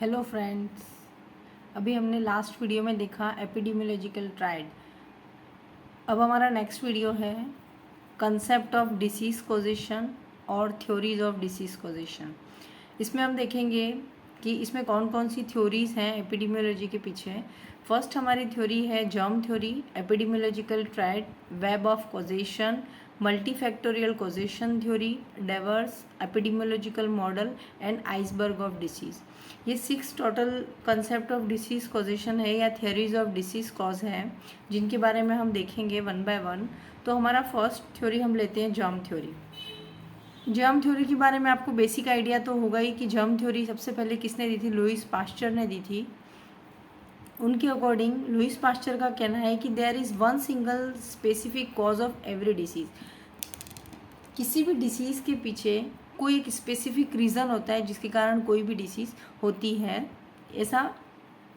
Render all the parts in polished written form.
Hello friends, अभी हमने last video में देखा एपिडेमियोलॉजिकल ट्रायड। अब हमारा नेक्स्ट वीडियो है कंसेप्ट ऑफ डिसीज़ कॉजेशन और थ्योरीज ऑफ डिसीज़ कॉजेशन। इसमें हम देखेंगे कि इसमें कौन कौन सी थ्योरीज हैं एपिडेमियोलॉजी के पीछे। फर्स्ट हमारी थ्योरी है germ theory, epidemiological triad, web of causation, multifactorial causation theory, Dever's, epidemiological model and iceberg of disease. ये 6 total concept of disease causation है या थ्योरीज ऑफ डिसीज़ कॉज है, जिनके बारे में हम देखेंगे वन बाय वन। तो हमारा फर्स्ट थ्योरी हम लेते हैं जर्म थ्योरी। जर्म थ्योरी के बारे में आपको बेसिक आइडिया तो होगा ही कि जर्म थ्योरी सबसे पहले किसने दी थी, लुईस पास्चर ने दी थी। उनके अकॉर्डिंग लुईस पास्चर का कहना है कि there is one single specific cause of every disease. किसी भी डिसीज़ के पीछे कोई एक स्पेसिफिक रीज़न होता है जिसके कारण कोई भी डिसीज़ होती है, ऐसा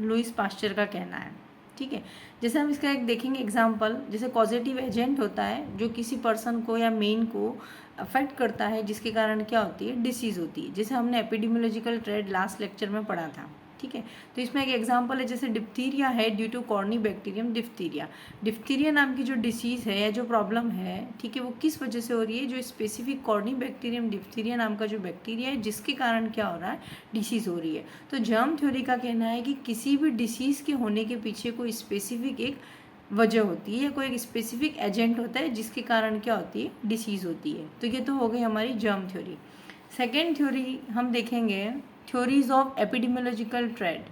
लुईस पास्चर का कहना है। ठीक है, जैसे हम इसका एक देखेंगे एग्जांपल। जैसे कॉजेटिव एजेंट होता है जो किसी पर्सन को या मेन को अफेक्ट करता है, जिसके कारण क्या होती है, डिसीज़ होती है। जैसे हमने एपिडेमियोलॉजिकल ट्रेड लास्ट लेक्चर में पढ़ा था। ठीक है, तो इसमें एक एग्जांपल है, जैसे डिप्थीरिया है due to corynebacterium diphtheria. Diphtheria नाम की जो डिसीज़ है या जो प्रॉब्लम है, ठीक है, वो किस वजह से हो रही है, जो स्पेसिफिक कॉर्नी बैक्टीरियम डिप्थीरिया नाम का जो बैक्टीरिया है, जिसके कारण क्या हो रहा है, डिसीज़ हो रही है। तो जर्म थ्योरी का कहना है कि किसी भी डिसीज़ के होने के पीछे कोई स्पेसिफिक एक वजह होती है या कोई एक स्पेसिफिक एजेंट होता है जिसके कारण क्या होती है, डिसीज़ होती है। तो ये तो हो गई हमारी जर्म थ्योरी। सेकेंड थ्योरी हम देखेंगे थ्योरीज ऑफ एपिडेमियोलॉजिकल ट्रेड।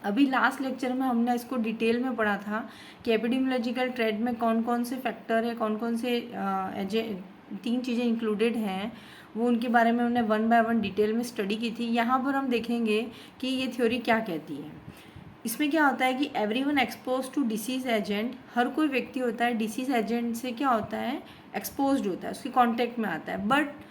अभी लास्ट लेक्चर में हमने इसको डिटेल में पढ़ा था कि एपिडेमियोलॉजिकल ट्रेड में कौन कौन से फैक्टर है, कौन कौन से 3 चीज़ें इंक्लूडेड हैं, वो उनके बारे में हमने वन बाय वन डिटेल में स्टडी की थी। यहाँ पर हम देखेंगे कि ये थ्योरी क्या कहती है। इसमें क्या होता है कि everyone expose to disease agent, हर कोई व्यक्ति होता है डिसीज़ एजेंट से क्या होता है, एक्सपोज्ड होता है, उसके कांटेक्ट में आता है। बट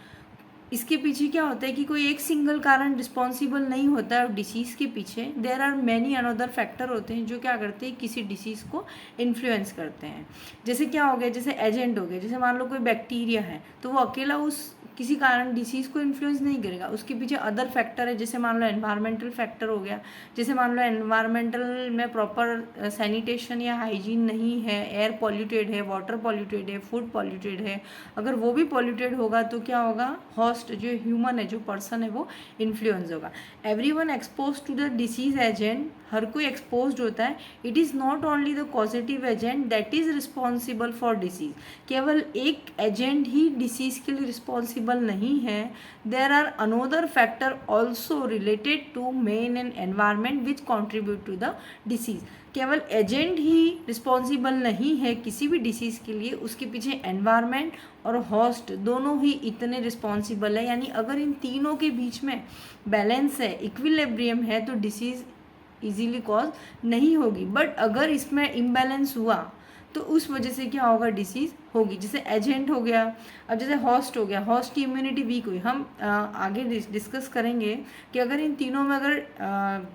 इसके पीछे क्या होता है कि कोई एक सिंगल कारण रिस्पॉन्सिबल नहीं होता है डिसीज़ के पीछे। There are many another factor होते हैं जो क्या करते हैं, किसी डिसीज़ को इन्फ्लुएंस करते हैं। जैसे क्या हो गया, जैसे एजेंट हो गए। जैसे मान लो कोई बैक्टीरिया है तो वो अकेला उस किसी कारण डिसीज़ को इन्फ्लुएंस नहीं करेगा, उसके पीछे अदर फैक्टर है। जैसे मान लो एनवायरमेंटल फैक्टर हो गया। जैसे मान लो एनवायरमेंटल में प्रॉपर सैनिटेशन या हाइजीन नहीं है, एयर पॉल्यूटेड है, वाटर पॉल्यूटेड है, फूड पॉल्यूटेड है। अगर वो भी पॉल्यूटेड होगा तो क्या होगा, हॉस्ट जो ह्यूमन है, जो पर्सन है, वो इन्फ्लुएंस होगा। Everyone expose to the disease agent, हर कोई एक्सपोज होता है। It is not only the positive agent that is responsible for disease. केवल एक एजेंट ही डिसीज के लिए रिस्पॉन्सिबल नहीं है। There are another factor also related to man and environment which contribute to the disease. केवल agent ही responsible नहीं है किसी भी डिसीज़ के लिए, उसके पीछे एनवायरनमेंट और होस्ट दोनों ही इतने रिस्पॉन्सिबल है। यानी अगर इन तीनों के बीच में बैलेंस है, इक्विलिब्रियम है, तो डिसीज़ इजीली कॉज नहीं होगी। बट अगर इसमें इम्बैलेंस हुआ तो उस वजह से क्या होगा, डिसीज़ होगी। जैसे एजेंट हो गया, अब जैसे हॉस्ट हो गया, हॉस्ट की इम्यूनिटी वीक हुई। हम आगे डिस्कस करेंगे कि अगर इन तीनों में अगर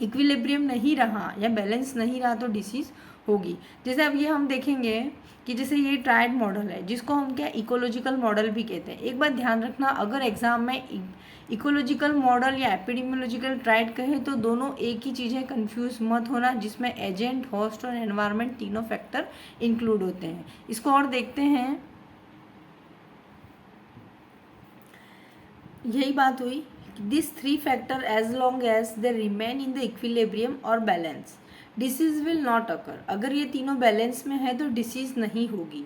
इक्विलिब्रियम नहीं रहा या बैलेंस नहीं रहा तो डिसीज़ होगी। जैसे अब ये हम देखेंगे कि जैसे ये ट्रायड मॉडल है, जिसको हम क्या इकोलॉजिकल मॉडल भी कहते हैं। एक बात ध्यान रखना, अगर एग्जाम में इकोलॉजिकल मॉडल या एपिडेमियोलॉजिकल ट्रायड कहे तो दोनों एक ही चीज़ है, कंफ्यूज मत होना, जिसमें एजेंट, होस्ट और एनवायरनमेंट तीनों फैक्टर इंक्लूड होते हैं। इसको और देखते हैं। यही बात हुई, this 3 factor as long as they remain in the equilibrium और balance, disease will not occur. अगर ये तीनों बैलेंस में है तो डिसीज नहीं होगी।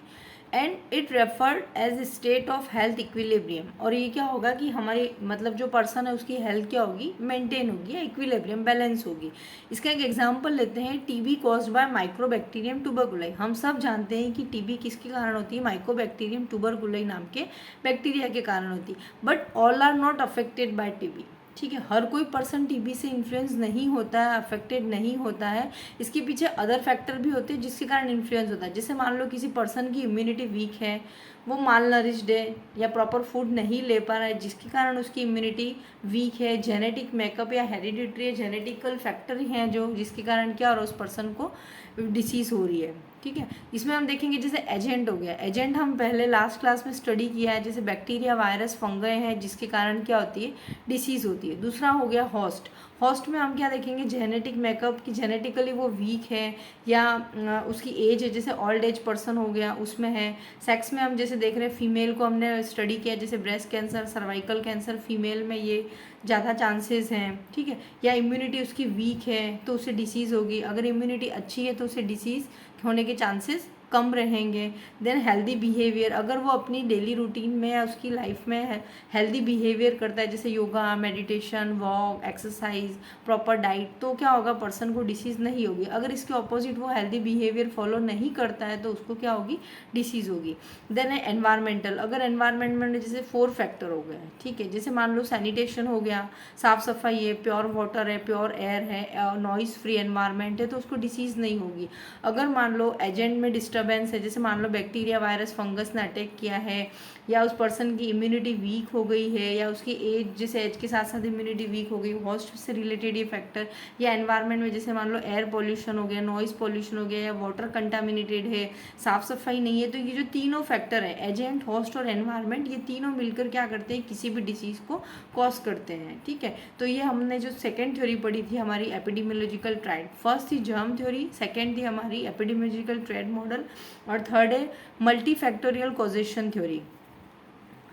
And it referred as state of health equilibrium. और ये क्या होगा कि हमारी मतलब जो पर्सन है उसकी हेल्थ क्या होगी, मेंटेन होगी या इक्विलिब्रियम बैलेंस होगी। इसका एक एग्जांपल लेते हैं, टीबी कॉज्ड बाय माइक्रोबैक्टीरियम ट्यूबरकुलाई। हम सब जानते हैं कि टीबी किसके कारण होती है, माइक्रोबैक्टीरियम ट्यूबरकुलाई नाम के बैक्टीरिया के कारण होती है। But all are not affected by TB. ठीक है, हर कोई पर्सन टीबी से इन्फ्लुएंस नहीं होता है, अफेक्टेड नहीं होता है। इसके पीछे अदर फैक्टर भी होते हैं जिसके कारण इन्फ्लुएंस होता है। जैसे मान लो किसी पर्सन की इम्यूनिटी वीक है, वो माल नरिश्ड है या प्रॉपर फूड नहीं ले पा रहा है, जिसके कारण उसकी इम्यूनिटी वीक है। जेनेटिक मेकअप या हेरिडिटरी जेनेटिकल फैक्टर हैं जो जिसके कारण क्या हो रहा है, उस पर्सन को डिसीज़ हो रही है। ठीक है, इसमें हम देखेंगे जैसे एजेंट हो गया। एजेंट हम पहले लास्ट क्लास में स्टडी किया है, जैसे बैक्टीरिया, वायरस, फंगई हैं, जिसके कारण क्या होती है, डिसीज़ होती है। दूसरा हो गया होस्ट। होस्ट में हम क्या देखेंगे, जेनेटिक मेकअप कि जेनेटिकली वो वीक है या उसकी एज है, जैसे ओल्ड एज पर्सन हो गया उसमें है। सेक्स में हम जैसे देख रहे हैं फीमेल को हमने स्टडी किया, जैसे breast cancer, cervical cancer, female में ये ज़्यादा चांसेस हैं, ठीक है। या इम्यूनिटी उसकी वीक है तो उसे डिसीज़ होगी, अगर इम्यूनिटी अच्छी है तो उसे डिसीज़ होने के चांसेस कम रहेंगे। देन हेल्दी बिहेवियर, अगर वो अपनी डेली रूटीन में या उसकी लाइफ में हेल्दी बिहेवियर करता है, जैसे yoga, meditation, walk, exercise, proper diet, तो क्या होगा, पर्सन को डिसीज़ नहीं होगी। अगर इसके ऑपोजिट वो हेल्दी बिहेवियर फॉलो नहीं करता है तो उसको क्या होगी, डिसीज़ होगी। देन है एनवायरमेंटल, अगर एनवायरमेंट में जैसे 4 फैक्टर हो गए, ठीक है, जैसे मान लो सैनिटेशन हो गया, साफ़ सफाई है, प्योर वाटर है, प्योर एयर है, नॉइज़ फ्री एनवायरमेंट है, तो उसको डिसीज़ नहीं होगी। अगर मान लो एजेंट में डिस्टर्बेंस है, जैसे मान लो बैक्टीरिया, वायरस, फंगस ने अटैक किया है, या उस पर्सन की इम्यूनिटी वीक हो गई है, या उसकी एज, जैसे एज के साथ साथ इम्यूनिटी वीक हो गई, होस्ट से रिलेटेड ये फैक्टर, या एनवायरनमेंट में जैसे मान लो एयर पॉल्यूशन हो गया, नॉइज़ पॉल्यूशन हो गया, या वाटर कंटामिनेटेड है, साफ़ सफाई नहीं है, तो ये जो तीनों फैक्टर है, एजेंट, होस्ट और एनवायरनमेंट, ये तीनों मिलकर क्या करते हैं, किसी भी डिसीज़ को कॉज करते हैं, ठीक है। तो ये हमने जो सेकेंड थ्योरी पढ़ी थी हमारी एपिडेमियोलॉजिकल ट्रायड, फर्स्ट थी जर्म थ्योरी, सेकेंड थी हमारी एपिडेमियोलॉजिकल ट्रायड मॉडल, और थर्ड है multi factorial causation theory.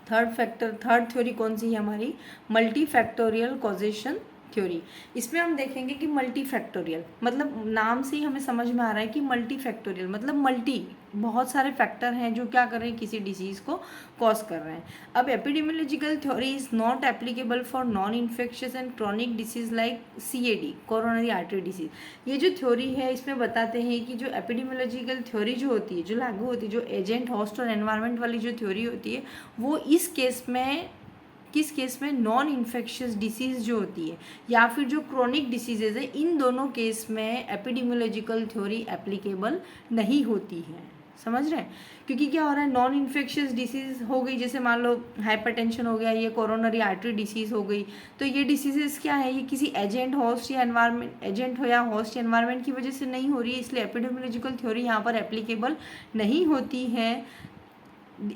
Third theory कौन सी है हमारी, मल्टी फैक्टोरियल कॉजेशन थ्योरी। इसमें हम देखेंगे कि मल्टी फैक्टोरियल मतलब नाम से ही हमें समझ में आ रहा है कि मल्टी फैक्टोरियल मतलब मल्टी, बहुत सारे फैक्टर हैं जो क्या कर रहे हैं, किसी डिसीज़ को कॉज कर रहे हैं। अब epidemiological theory is not applicable for non infectious and chronic disease like CAD, coronary artery disease. ये जो थ्योरी है इसमें बताते हैं कि जो एपिडेमियोलॉजिकल थ्योरी जो होती है, जो लागू होती है, जो एजेंट, होस्ट और एनवायरनमेंट वाली जो थ्योरी होती है, वो इस केस में, किस केस में, नॉन इन्फेक्शियस डिसीज़ जो होती है या फिर जो क्रोनिक डिसीजेज है, इन दोनों केस में एपिडेमियोलॉजिकल थ्योरी एप्लीकेबल नहीं होती है। समझ रहे हैं, क्योंकि क्या हो रहा है, नॉन इन्फेक्शियस डिसीज़ हो गई, जैसे मान लो हाइपरटेंशन हो गया, ये कोरोनरी आर्टरी डिसीज़ हो गई, तो ये डिसीजेस क्या है, ये किसी एजेंट, होस्ट या एनवायरनमेंट, एजेंट हो या होस्ट या एनवायरनमेंट की वजह से नहीं हो रही है, इसलिए एपिडेमियोलॉजिकल थ्योरी यहाँ पर एप्लीकेबल नहीं होती है।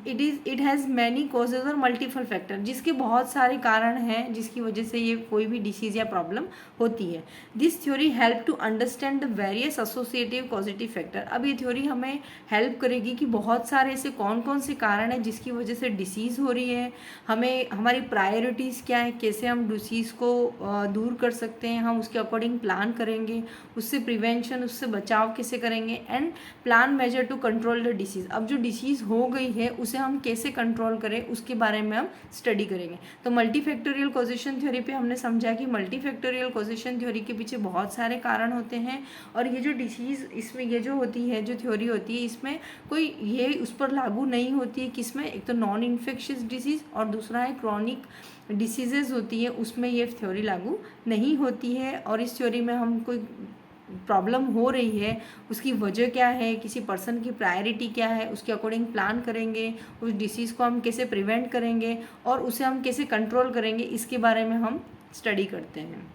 इट हैज़ मैनी कॉजेज और मल्टीपल फैक्टर, जिसके बहुत सारे कारण हैं जिसकी वजह से ये कोई भी डिसीज़ या प्रॉब्लम होती है। This theory help to understand the various associative positive factor. अब ये थ्योरी हमें हेल्प करेगी कि बहुत सारे ऐसे कौन कौन से कारण हैं जिसकी वजह से डिसीज़ हो रही है, हमें हमारी प्रायोरिटीज़ क्या है, कैसे हम डिसीज़ को दूर कर सकते हैं, हम उसके अकॉर्डिंग प्लान करेंगे, उससे प्रिवेंशन, उससे बचाव कैसे करेंगे, and plan measure to control the disease. अब जो डिसीज़ हो गई है उसे हम कैसे कंट्रोल करें उसके बारे में हम स्टडी करेंगे। तो मल्टी फैक्टोरियल कॉजेशन थ्योरी पे हमने समझा कि मल्टी फैक्टोरियल कॉजेशन थ्योरी के पीछे बहुत सारे कारण होते हैं, और ये जो डिसीज़, इसमें ये जो होती है, जो थ्योरी होती है, इसमें कोई ये उस पर लागू नहीं होती है। किसमें, एक तो नॉन इन्फेक्शियस डिसीज़ और दूसरा है क्रॉनिक डिसीजेज होती है, उसमें ये थ्योरी लागू नहीं होती है। और इस थ्योरी में हम कोई प्रॉब्लम हो रही है, उसकी वजह क्या है, किसी पर्सन की प्रायोरिटी क्या है, उसके अकॉर्डिंग प्लान करेंगे, उस डिसीज़ को हम कैसे प्रिवेंट करेंगे और उसे हम कैसे कंट्रोल करेंगे, इसके बारे में हम स्टडी करते हैं,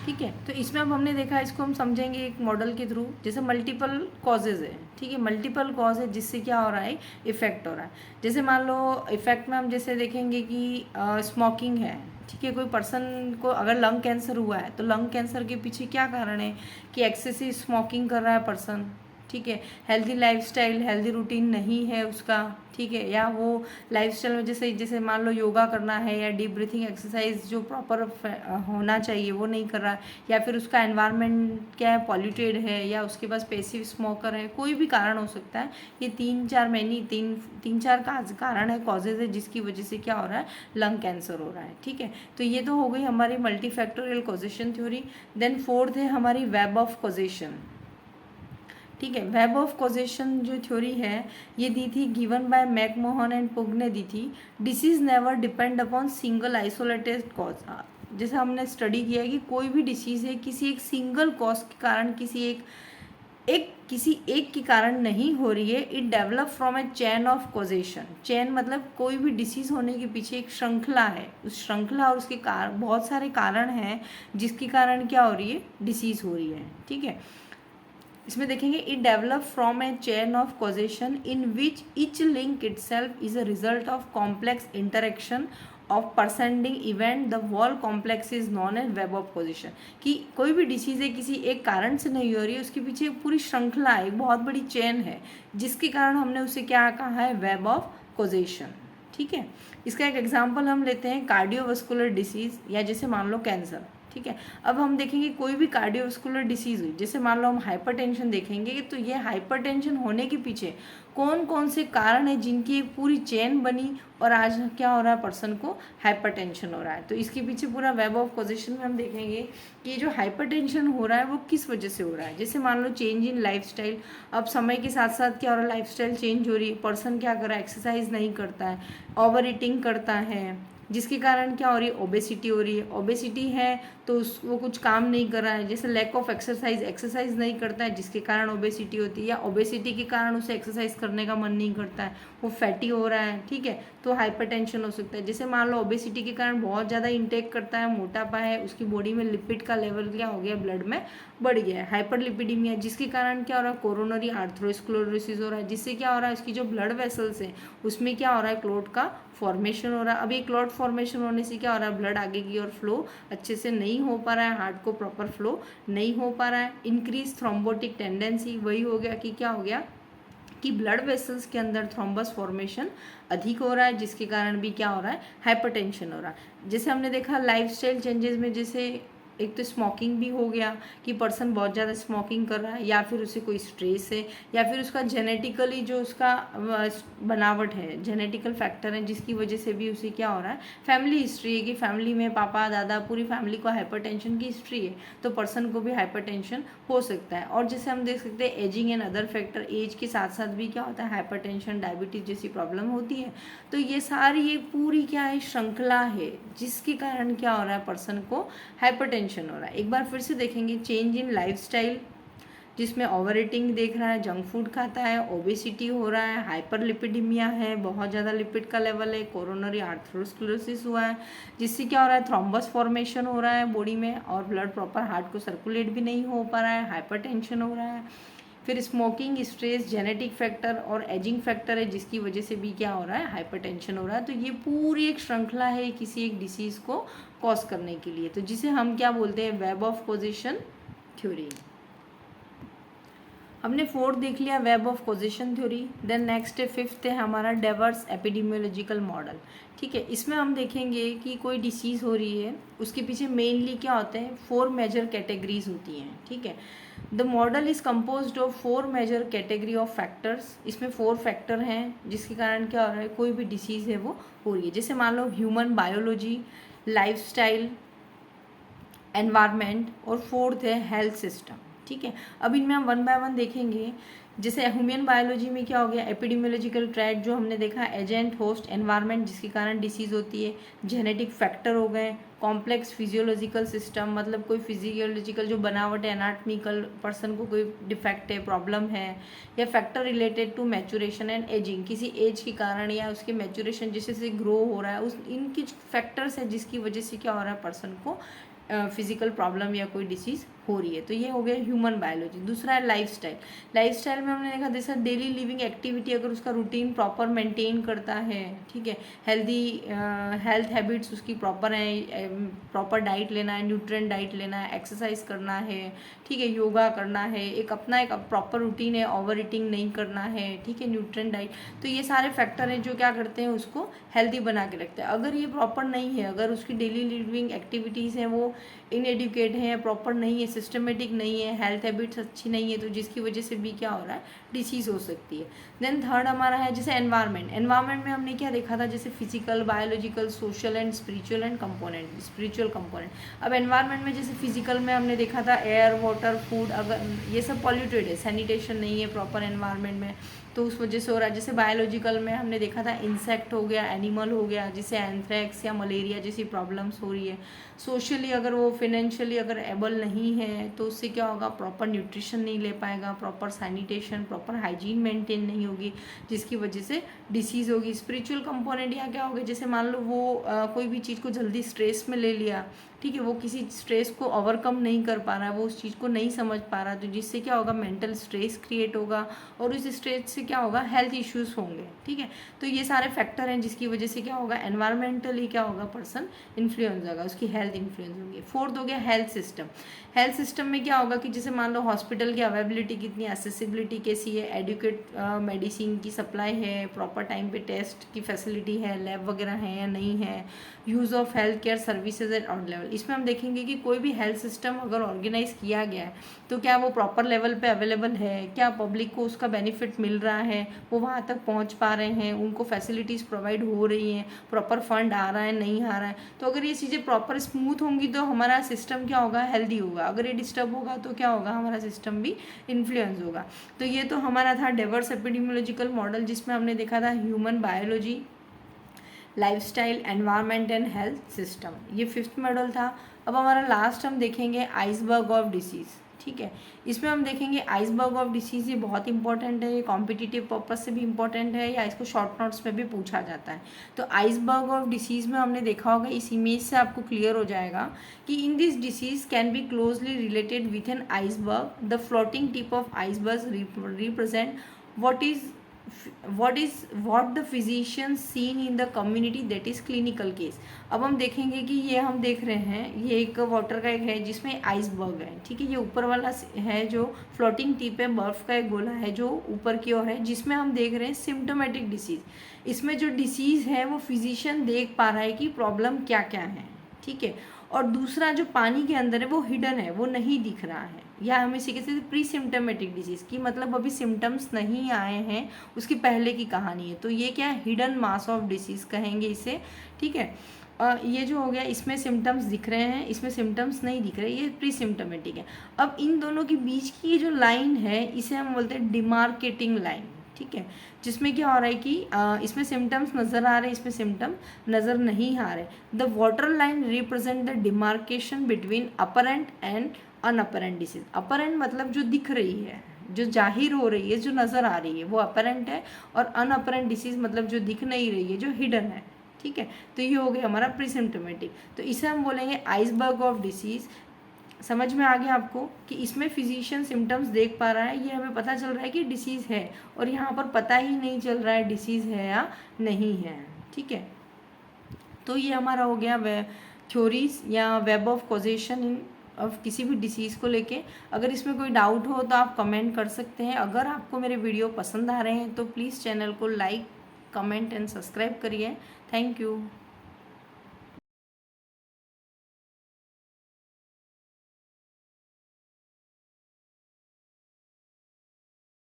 ठीक है। तो इसमें अब हमने देखा, इसको हम समझेंगे एक मॉडल के थ्रू। जैसे मल्टीपल कॉजेज़ है, ठीक है, मल्टीपल कॉज है जिससे क्या हो रहा है, इफेक्ट हो रहा है। जैसे मान लो इफेक्ट में हम जैसे देखेंगे कि स्मोकिंग है, ठीक है, कोई पर्सन को अगर लंग कैंसर हुआ है तो लंग कैंसर के पीछे क्या कारण है कि एक्सेसिव स्मोकिंग कर रहा है पर्सन, ठीक है, हेल्दी लाइफस्टाइल, हेल्दी रूटीन नहीं है उसका, ठीक है, या वो लाइफस्टाइल में जैसे मान लो योगा करना है या डीप ब्रीथिंग एक्सरसाइज जो प्रॉपर होना चाहिए वो नहीं कर रहा है, या फिर उसका एनवायरनमेंट क्या है, पॉल्यूटेड है, या उसके पास पैसिव स्मोकर है, कोई भी कारण हो सकता है। ये तीन चार कारण है, कॉजेज है जिसकी वजह से क्या हो रहा है, लंग कैंसर हो रहा है, ठीक है। तो ये तो हो गई हमारी multifactorial causation theory. Then fourth है हमारी वेब ऑफ कॉजेशन, ठीक है। वेब ऑफ कॉजेशन जो थ्योरी है ये दी थी, given by MacMahon and Pugh ने दी थी। Disease never depend upon single isolated cause. जैसे हमने स्टडी किया है कि कोई भी डिसीज़ है किसी एक सिंगल कॉज के कारण, किसी एक के कारण नहीं हो रही है। It develop from a chain of causation. Chain मतलब कोई भी डिसीज़ होने के पीछे एक श्रृंखला है, उस श्रृंखला और उसके कारण बहुत सारे कारण हैं जिसके कारण क्या हो रही है, डिसीज़ हो रही है, ठीक है। इसमें देखेंगे, it develop from a chain of causation in which each link itself is a result of complex interaction of preceding event the whole complex is known as web of position, कि कोई भी डिसीज है किसी एक कारण से नहीं हो रही है, उसके पीछे एक पूरी श्रृंखला है, एक बहुत बड़ी चेन है, जिसके कारण हमने उसे क्या कहा है, वेब ऑफ कॉजेशन। ठीक है, इसका एक एग्जाम्पल हम लेते हैं कार्डियोवास्कुलर डिसीज, या जैसे मान लो कैंसर। ठीक है, अब हम देखेंगे कोई भी कार्डियोवास्कुलर डिसीज हुई, जैसे मान लो हम हाइपरटेंशन देखेंगे, तो ये हाइपरटेंशन होने के पीछे कौन कौन से कारण है जिनकी एक पूरी चेन बनी और आज क्या हो रहा है, पर्सन को हाइपरटेंशन हो रहा है। तो इसके पीछे पूरा वेब ऑफ कॉजेशन में हम देखेंगे कि ये जो हाइपरटेंशन हो रहा है वो किस वजह से हो रहा है। जैसे मान लो चेंज इन लाइफस्टाइल, अब समय के साथ साथ क्या हो रहा है, लाइफस्टाइल चेंज हो रही है, पर्सन क्या कर रहा है, एक्सरसाइज नहीं करता है, ओवर ईटिंग करता है, जिसके कारण क्या हो रही है, ओबेसिटी हो रही है। ओबेसिटी है तो वो कुछ काम नहीं कर रहा है, जैसे लैक ऑफ एक्सरसाइज, एक्सरसाइज नहीं करता है जिसके कारण ओबेसिटी होती है, या ओबेसिटी के कारण उसे एक्सरसाइज करने का मन नहीं करता है, वो फैटी हो रहा है। ठीक है, तो हाइपरटेंशन हो सकता है। जैसे मान लो ओबेसिटी के कारण बहुत ज़्यादा इंटेक करता है, मोटापा है, उसकी बॉडी में लिपिड का लेवल क्या हो गया, ब्लड में बढ़ गया है, हाइपरलिपिडीमिया, जिसके कारण क्या हो रहा है, कोरोनरी आर्थरोस्क्लेरोसिस हो रहा है, जिससे क्या हो रहा है, उसकी जो ब्लड वेसल्स हैं उसमें क्या हो रहा है, क्लॉट का फॉर्मेशन हो रहा है। अब ये क्लॉट फॉर्मेशन होने से क्या हो रहा है, ब्लड आगे की ओर फ्लो अच्छे से नहीं हो पा रहा है, हार्ट को प्रॉपर फ्लो नहीं हो पा रहा है। इंक्रीज थ्रोम्बोटिक टेंडेंसी, वही हो गया कि क्या हो गया कि ब्लड वेसल्स के अंदर थ्रोम्बस फॉर्मेशन अधिक हो रहा है, जिसके कारण भी क्या हो रहा है, हाइपरटेंशन हो रहा है। जैसे हमने देखा लाइफस्टाइल चेंजेस में, जैसे एक तो स्मोकिंग भी हो गया कि पर्सन बहुत ज़्यादा स्मोकिंग कर रहा है, या फिर उसे कोई स्ट्रेस है, या फिर उसका जेनेटिकली जो उसका बनावट है, जेनेटिकल फैक्टर है, जिसकी वजह से भी उसे क्या हो रहा है, फैमिली हिस्ट्री है कि फैमिली में पापा दादा पूरी फैमिली को हाइपरटेंशन की हिस्ट्री है, तो पर्सन को भी हाइपरटेंशन हो सकता है। और जैसे हम देख सकते हैं ageing and other factor, age के साथ साथ भी क्या होता है, हाइपरटेंशन डायबिटीज जैसी प्रॉब्लम होती है। तो ये सारी एक पूरी क्या है, श्रृंखला है, जिसके कारण क्या हो रहा है, पर्सन को हाइपरटेंशन हो रहा है। एक बार फिर से देखेंगे, चेंज इन लाइफस्टाइल, जिसमें ओवर ईटिंग देख रहा है, जंक फूड खाता है, ओबेसिटी हो रहा है, हाइपरलिपिडीमिया है, बहुत ज़्यादा लिपिड का लेवल है, कोरोनरी आर्थरोस्क्लेरोसिस हुआ है, जिससे क्या हो रहा है, थ्रोम्बस फॉर्मेशन हो रहा है बॉडी में, और ब्लड प्रॉपर हार्ट को सर्कुलेट भी नहीं हो पा रहा है, हाइपरटेंशन हो रहा है। फिर स्मोकिंग, स्ट्रेस, जेनेटिक फैक्टर और एजिंग फैक्टर है, जिसकी वजह से भी क्या हो रहा है, हाइपरटेंशन हो रहा है। तो ये पूरी एक श्रृंखला है किसी एक डिसीज़ को कॉज करने के लिए, तो जिसे हम क्या बोलते हैं, वेब ऑफ कॉजेशन थ्योरी। हमने फोर्थ देख लिया, web of causation theory. Then next है फिफ्थ है हमारा डाइवर्स एपिडेमियोलॉजिकल मॉडल। ठीक है, इसमें हम देखेंगे कि कोई डिसीज़ हो रही है, उसके पीछे मेनली क्या होते हैं, 4 मेजर कैटेगरीज होती हैं। ठीक है, the model is composed of 4 major category of factors. इसमें 4 फैक्टर हैं, जिसके कारण क्या हो रहा है, कोई भी डिसीज़ है वो हो रही है। जैसे मान लो ह्यूमन बायोलॉजी, लाइफस्टाइल, एनवायरनमेंट, और फोर्थ है हेल्थ सिस्टम। ठीक है, अब इनमें हम वन बाय वन देखेंगे। जैसे ह्यूमन बायोलॉजी में क्या हो गया, एपिडेमियोलॉजिकल ट्रैक जो हमने देखा, एजेंट, होस्ट, एनवायरनमेंट, जिसके कारण डिसीज़ होती है, जेनेटिक फैक्टर हो गए, कॉम्प्लेक्स फिजियोलॉजिकल सिस्टम, मतलब कोई फिजियोलॉजिकल जो बनावट है, एनाटॉमिकल, पर्सन को कोई डिफेक्ट है, प्रॉब्लम है, या factor related to maturation and ageing, किसी एज के कारण या उसके मैचुरेशन जैसे से ग्रो हो रहा है, उस इनकी फैक्टर्स है जिसकी वजह से क्या हो रहा है, पर्सन को फिजिकल प्रॉब्लम या कोई डिसीज़ हो रही है। तो ये हो गया ह्यूमन बायोलॉजी। दूसरा है लाइफस्टाइल। लाइफस्टाइल में हमने देखा जैसा डेली लिविंग एक्टिविटी, अगर उसका रूटीन प्रॉपर मेंटेन करता है, ठीक है, हेल्दी हेल्थ हैबिट्स उसकी प्रॉपर है, प्रॉपर डाइट लेना है, न्यूट्रिएंट डाइट लेना है, एक्सरसाइज करना है, ठीक है, योगा करना है, एक अपना एक प्रॉपर रूटीन है, ओवर ईटिंग नहीं करना है, ठीक है, न्यूट्रिएंट डाइट। तो ये सारे फैक्टर हैं जो क्या करते हैं, उसको हेल्दी बना के रखते हैं। अगर ये प्रॉपर नहीं है, अगर उसकी डेली लिविंग एक्टिविटीज़ हैं वो इनएडुकेट हैं, प्रॉपर नहीं है, सिस्टमेटिक नहीं है, हेल्थ हैबिट्स अच्छी नहीं है, तो जिसकी वजह से भी क्या हो रहा है, डिसीज़ हो सकती है। देन थर्ड हमारा है जैसे एनवायरनमेंट। एनवायरनमेंट में हमने क्या देखा था, जैसे physical, biological, social and spiritual and component, spiritual component. अब एनवायरनमेंट में जैसे फिजिकल में हमने देखा था एयर, वाटर, फूड, अगर ये सब पॉल्यूटेड है, सैनिटेशन नहीं है प्रॉपर एनवायरनमेंट में, तो उस वजह से हो रहा है। जैसे बायोलॉजिकल में हमने देखा था इंसेक्ट हो गया, एनिमल हो गया, जिसे एंथ्रैक्स या मलेरिया जैसी प्रॉब्लम्स हो रही है। सोशली अगर वो फिनेंशियली अगर एबल नहीं है तो उससे क्या होगा, प्रॉपर न्यूट्रिशन नहीं ले पाएगा, proper sanitation, proper hygiene maintain नहीं होगी, जिसकी वजह से डिसीज़ होगी। स्पिरिचुअल कंपोनेंट यहाँ क्या होगा, जैसे मान लो वो कोई भी चीज़ को जल्दी स्ट्रेस में ले लिया, ठीक है, वो किसी स्ट्रेस को ओवरकम नहीं कर पा रहा है, वो उस चीज़ को नहीं समझ पा रहा, तो जिससे क्या होगा, मेंटल स्ट्रेस क्रिएट होगा और उस स्ट्रेस से क्या होगा, हेल्थ इश्यूज होंगे। ठीक है, तो ये सारे फैक्टर हैं जिसकी वजह से क्या होगा, एनवायरमेंटली क्या होगा, पर्सन इन्फ्लुएंस होगा, उसकी हेल्थ इन्फ्लुएंस होगी। फोर्थ हो गया हेल्थ सिस्टम। हेल्थ सिस्टम में क्या होगा कि जैसे मान लो हॉस्पिटल की अवेलेबिलिटी कितनी, एसेसिबिलिटी कैसी है, एडुकेट मेडिसिन की सप्लाई है, प्रॉपर टाइम पे टेस्ट की फैसिलिटी है, लैब वगैरह है या नहीं है, use of health care services at on level. इसमें हम देखेंगे कि कोई भी हेल्थ सिस्टम अगर ऑर्गेनाइज किया गया है तो क्या वो प्रॉपर लेवल पे अवेलेबल है, क्या पब्लिक को उसका बेनिफिट मिल रहा है, वो वहाँ तक पहुँच पा रहे हैं, उनको फैसिलिटीज़ प्रोवाइड हो रही हैं, प्रॉपर फंड आ रहा है नहीं आ रहा है। तो अगर ये चीज़ें प्रॉपर स्मूथ होंगी तो हमारा सिस्टम क्या होगा, हेल्दी होगा। अगर ये डिस्टर्ब होगा तो क्या होगा, हमारा सिस्टम भी इन्फ्लुएंस होगा। तो ये तो हमारा था डाइवर्स एपिडेमियोलॉजिकल मॉडल, जिसमें हमने देखा था human biology, lifestyle, environment and health system. ये 5th मॉडल था। अब हमारा लास्ट हम देखेंगे आइसबर्ग ऑफ डिसीज़। ठीक है, इसमें हम देखेंगे आइसबर्ग ऑफ डिसीज़। ये बहुत इंपॉर्टेंट है, ये कॉम्पिटिटिव पर्पज से भी इंपॉर्टेंट है, या इसको शॉर्ट नोट्स में भी पूछा जाता है। तो आइसबर्ग ऑफ डिसीज़ में हमने देखा होगा, इस इमेज से आपको क्लियर हो जाएगा कि in this disease can be closely related with an iceberg. The floating tip of iceberg represent what the physicians seen in the community, that is clinical case। अब हम देखेंगे कि ये हम देख रहे हैं, ये एक वाटर का एक है जिसमें आइसबर्ग है। ठीक है, ये ऊपर वाला है जो फ्लोटिंग टिप है, बर्फ का एक गोला है जो ऊपर की ओर है, जिसमें हम देख रहे हैं सिम्टोमेटिक डिसीज़। इसमें जो डिसीज़ है वो फिजिशियन देख पा रहा है कि प्रॉब्लम क्या क्या है। ठीक है, और दूसरा जो पानी के अंदर है वो हिडन है, वो नहीं दिख रहा है, या हम इसी कहते हैं प्री सिम्टोमेटिक डिजीज़ की, मतलब अभी सिम्टम्स नहीं आए हैं, उसकी पहले की कहानी है। तो ये क्या है, हिडन मास ऑफ डिसीज़ कहेंगे इसे। ठीक है, ये जो हो गया, इसमें सिम्टम्स दिख रहे हैं, इसमें सिम्टम्स नहीं दिख रहे, ये प्री सिम्टोमेटिक है। अब इन दोनों के बीच की जो लाइन है इसे हम बोलते हैं डिमार्केटिंग लाइन। ठीक है, जिसमें क्या हो रहा है कि इसमें सिम्टम्स नज़र आ रहे हैं, इसमें सिम्टम नज़र नहीं आ रहे। The water line represent the demarcation between apparent and unapparent disease. Apparent मतलब जो दिख रही है, जो जाहिर हो रही है, जो नज़र आ रही है, वो अपरेंट है, और अनअपरेंट डिसीज मतलब जो दिख नहीं रही है, जो हिडन है। ठीक है, तो ये हो गया हमारा प्री सिम्टोमेटिक। तो इसे हम बोलेंगे आइसबर्ग ऑफ डिसीज़। समझ में आ गया आपको कि इसमें फिजिशियन सिम्टम्स देख पा रहा है, ये हमें पता चल रहा है कि डिसीज़ है, और यहाँ पर पता ही नहीं चल रहा है डिसीज़ है या नहीं है। ठीक है, तो ये हमारा हो गया थ्योरीज या web of causation in of किसी भी डिसीज़ को लेके। अगर इसमें कोई डाउट हो तो आप कमेंट कर सकते हैं। अगर आपको मेरे वीडियो पसंद आ रहे हैं तो प्लीज़ चैनल को लाइक, कमेंट एंड सब्सक्राइब करिए। Thank you.